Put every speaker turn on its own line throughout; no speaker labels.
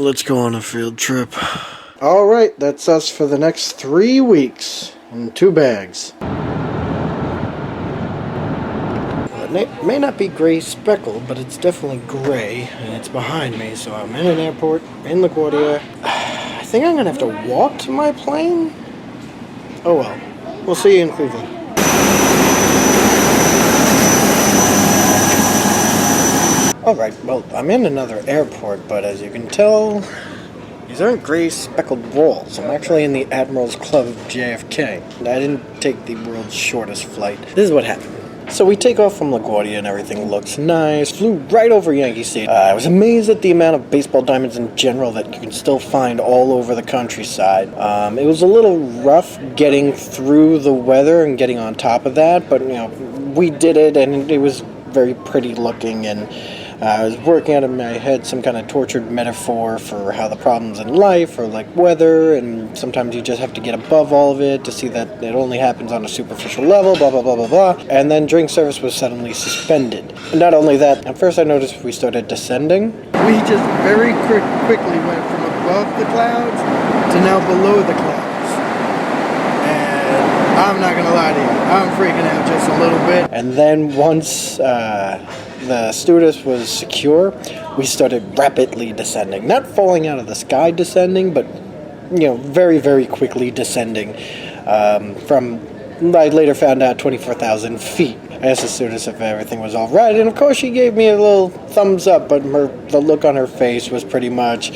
Let's go on a field trip. Alright, that's us for the next 3 weeks. In 2 bags. It may not be gray speckled, but it's definitely gray, and it's behind me, so I'm in an airport in LaGuardia. I think I'm gonna have to walk to my plane? Oh well. We'll see you in Cleveland. Alright, well, I'm in another airport, but as you can tell, these aren't gray speckled walls. I'm actually in the Admirals Club of JFK. I didn't take the world's shortest flight. This is what happened. So we take off from LaGuardia and everything looks nice. Flew right over Yankee Stadium. I was amazed at the amount of baseball diamonds in general that you can still find all over the countryside. It was a little rough getting through the weather and getting on top of that, but we did it and it was very pretty looking, and I was working out in my head some kind of tortured metaphor for how the problems in life are like weather, and sometimes you just have to get above all of it to see that it only happens on a superficial level, blah, blah, blah, blah, blah. And then drink service was suddenly suspended. And not only that, at first I noticed we started descending. We just very quickly went from above the clouds to now below the clouds. And I'm not going to lie to you, I'm freaking out just a little bit. And then once the stewardess was secure, we started rapidly descending. Not falling out of the sky descending, but, very, very quickly descending from, I later found out, 24,000 feet. I asked the stewardess if everything was all right, and of course she gave me a little thumbs up, but the look on her face was pretty much,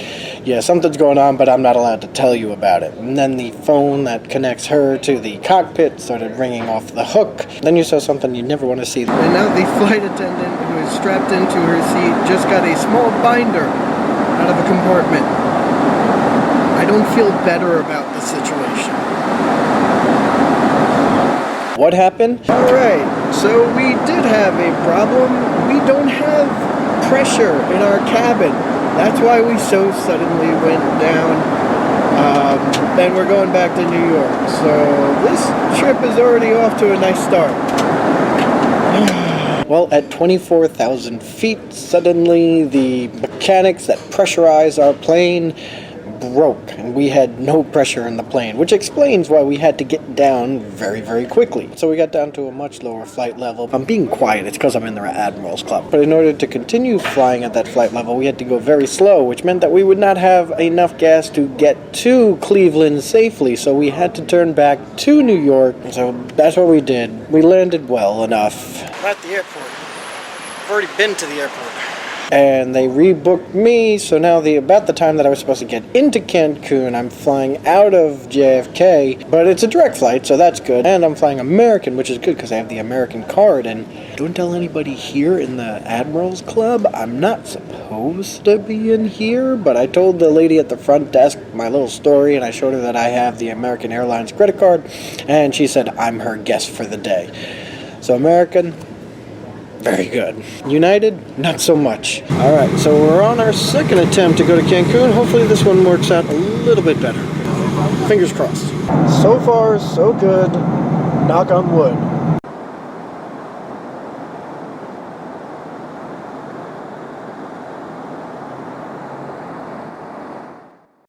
yeah, something's going on, but I'm not allowed to tell you about it. And then the phone that connects her to the cockpit started ringing off the hook. Then you saw something you never want to see. And now the flight attendant who is strapped into her seat just got a small binder out of a compartment. I don't feel better about the situation. What happened? Alright, so we did have a problem. We don't have pressure in our cabin. That's why we so suddenly went down. And we're going back to New York. So this trip is already off to a nice start. Well, at 24,000 feet, suddenly the mechanics that pressurize our plane broke, and we had no pressure in the plane, which explains why we had to get down very, very quickly. So we got down to a much lower flight level. I'm being quiet, it's because I'm in the Admirals Club. But in order to continue flying at that flight level, we had to go very slow, which meant that we would not have enough gas to get to Cleveland safely, so we had to turn back to New York. So that's what we did. We landed well enough. I'm at the airport. I've already been to the airport. And they rebooked me, so now about the time that I was supposed to get into Cancun, I'm flying out of JFK, but it's a direct flight, so that's good. And I'm flying American, which is good because I have the American card. And don't tell anybody here in the Admirals Club, I'm not supposed to be in here, but I told the lady at the front desk my little story, and I showed her that I have the American Airlines credit card, and she said I'm her guest for the day. So American, very good. United, not so much. Alright, so we're on our second attempt to go to Cancun. Hopefully this one works out a little bit better. Fingers crossed. So far, so good. Knock on wood.